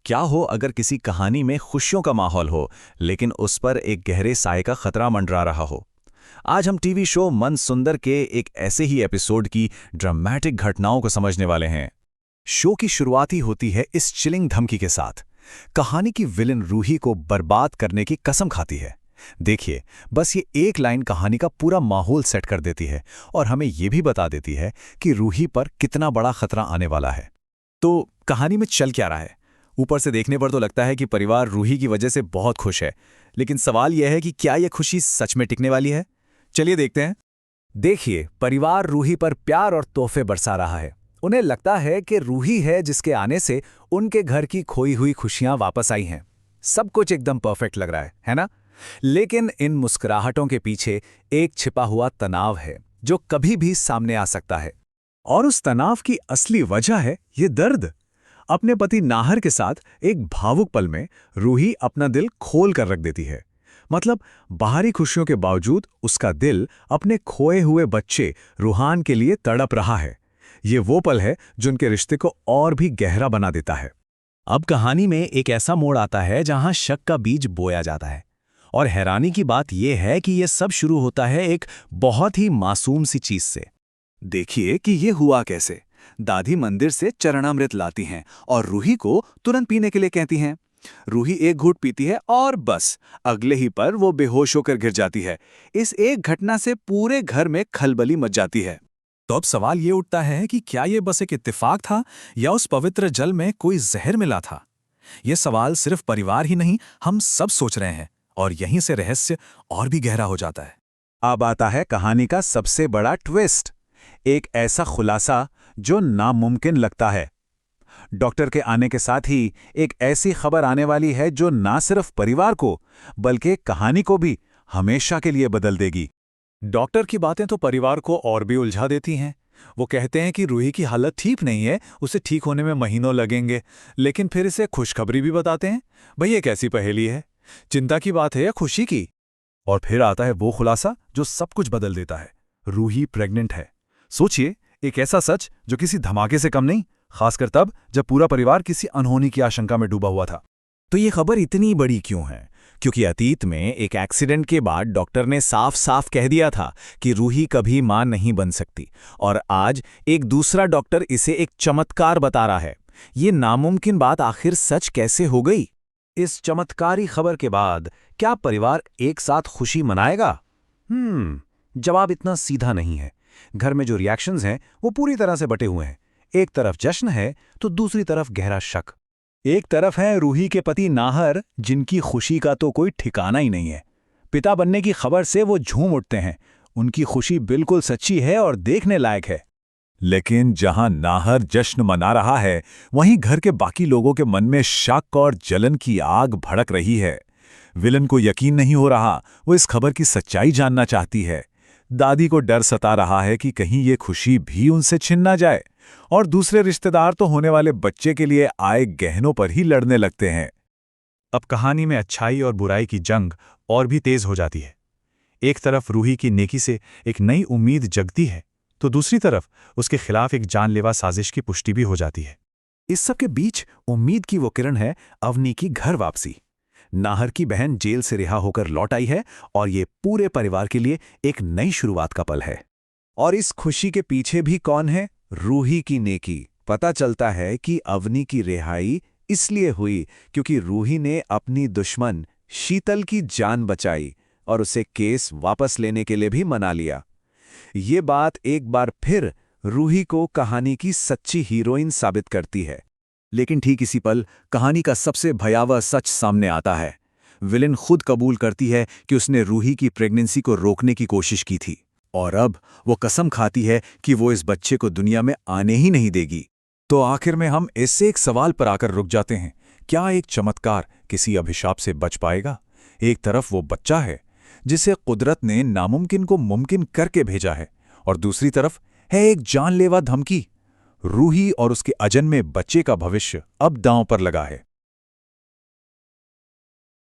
क्या हो अगर किसी कहानी में खुशियों का माहौल हो, लेकिन उस पर एक गहरे साए का खतरा मंडरा रहा हो। आज हम टीवी शो मन सुंदर के एक ऐसे ही एपिसोड की ड्रामेटिक घटनाओं को समझने वाले हैं। शो की शुरुआत ही होती है इस चिलिंग धमकी के साथ। कहानी की विलन रूही को बर्बाद करने की कसम खाती है। देखिए, बस ये एक लाइन कहानी का पूरा माहौल सेट कर देती है और हमें ये भी बता देती है कि रूही पर कितना बड़ा खतरा आने वाला है। तो कहानी में चल क्या रहा है? ऊपर से देखने पर तो लगता है कि परिवार रूही की वजह से बहुत खुश है, लेकिन सवाल यह है कि क्या यह खुशी सच में टिकने वाली है? चलिए देखते हैं। देखिए, परिवार रूही पर प्यार और तोहफे बरसा रहा है। उन्हें लगता है कि रूही है जिसके आने से उनके घर की खोई हुई खुशियां वापस आई हैं। सब कुछ एकदम परफेक्ट लग रहा है ना? लेकिन इन मुस्कुराहटों के पीछे एक छिपा हुआ तनाव है जो कभी भी सामने आ सकता है। और उस तनाव की असली वजह है ये दर्द। अपने पति नाहर के साथ एक भावुक पल में रूही अपना दिल खोल कर रख देती है। मतलब बाहरी खुशियों के बावजूद उसका दिल अपने खोए हुए बच्चे रूहान के लिए तड़प रहा है। ये वो पल है जो उनके रिश्ते को और भी गहरा बना देता है। अब कहानी में एक ऐसा मोड़ आता है जहां शक का बीज बोया जाता है। और हैरानी की बात यह है कि यह सब शुरू होता है एक बहुत ही मासूम सी चीज से। देखिए कि ये हुआ कैसे। दादी मंदिर से चरणामृत लाती हैं और रूही को तुरंत पीने के लिए कहती हैं। रूही एक घूंट पीती है और बस अगले ही पर वो बेहोश होकर गिर जाती है। इस एक घटना से पूरे घर में खलबली मच जाती है। तो अब सवाल ये उठता है कि क्या ये बस एक इत्तेफाक था या उस पवित्र जल में कोई जहर मिला था? ये सवाल सिर्फ परिवार ही नहीं, हम सब सोच रहे हैं और यहीं से रहस्य और भी गहरा हो जाता है। अब आता है कहानी का सबसे बड़ा ट्विस्ट। एक ऐसा खुलासा जो नामुमकिन लगता है। डॉक्टर के आने के साथ ही एक ऐसी खबर आने वाली है जो ना सिर्फ परिवार को बल्कि कहानी को भी हमेशा के लिए बदल देगी। डॉक्टर की बातें तो परिवार को और भी उलझा देती हैं। वो कहते हैं कि रूही की हालत ठीक नहीं है, उसे ठीक होने में महीनों लगेंगे, लेकिन फिर इसे खुशखबरी भी बताते हैं। भाई ये कैसी पहेली है? चिंता की बात है या खुशी की? और फिर आता है वो खुलासा जो सब कुछ बदल देता है। रूही प्रेग्नेंट है। सोचिए, एक ऐसा सच जो किसी धमाके से कम नहीं, खासकर तब जब पूरा परिवार किसी अनहोनी की आशंका में डूबा हुआ था। तो ये खबर इतनी बड़ी क्यों है? क्योंकि अतीत में एक एक्सीडेंट के बाद डॉक्टर ने साफ साफ कह दिया था कि रूही कभी मां नहीं बन सकती, और आज एक दूसरा डॉक्टर इसे एक चमत्कार बता रहा है। ये नामुमकिन बात आखिर सच कैसे हो गई? इस चमत्कारी खबर के बाद क्या परिवार एक साथ खुशी मनाएगा? जवाब इतना सीधा नहीं है। घर में जो रिएक्शंस हैं वो पूरी तरह से बटे हुए हैं। एक तरफ जश्न है तो दूसरी तरफ गहरा शक। एक तरफ है रूही के पति नाहर, जिनकी खुशी का तो कोई ठिकाना ही नहीं है। पिता बनने की खबर से वो झूम उठते हैं। उनकी खुशी बिल्कुल सच्ची है और देखने लायक है। लेकिन जहां नाहर जश्न मना रहा है, वहीं घर के बाकी लोगों के मन में शक और जलन की आग भड़क रही है। विलन को यकीन नहीं हो रहा, वो इस खबर की सच्चाई जानना चाहती है। दादी को डर सता रहा है कि कहीं ये खुशी भी उनसे छिन ना जाए, और दूसरे रिश्तेदार तो होने वाले बच्चे के लिए आए गहनों पर ही लड़ने लगते हैं। अब कहानी में अच्छाई और बुराई की जंग और भी तेज हो जाती है। एक तरफ रूही की नेकी से एक नई उम्मीद जगती है, तो दूसरी तरफ उसके खिलाफ एक जानलेवा साजिश की पुष्टि भी हो जाती है। इस सब के बीच उम्मीद की वो किरण है अवनी की घर वापसी। नाहर की बहन जेल से रिहा होकर लौट आई है और ये पूरे परिवार के लिए एक नई शुरुआत का पल है। और इस खुशी के पीछे भी कौन है? रूही की नेकी। पता चलता है कि अवनी की रिहाई इसलिए हुई क्योंकि रूही ने अपनी दुश्मन शीतल की जान बचाई और उसे केस वापस लेने के लिए भी मना लिया। ये बात एक बार फिर रूही को कहानी की सच्ची हीरोइन साबित करती है। लेकिन ठीक इसी पल कहानी का सबसे भयावह सच सामने आता है। विलेन खुद कबूल करती है कि उसने रूही की प्रेगनेंसी को रोकने की कोशिश की थी, और अब वो कसम खाती है कि वो इस बच्चे को दुनिया में आने ही नहीं देगी। तो आखिर में हम इससे एक सवाल पर आकर रुक जाते हैं। क्या एक चमत्कार किसी अभिशाप से बच पाएगा? एक तरफ वो बच्चा है जिसे कुदरत ने नामुमकिन को मुमकिन करके भेजा है, और दूसरी तरफ है एक जानलेवा धमकी। रूही और उसके अजन्मे बच्चे का भविष्य अब दांव पर लगा है।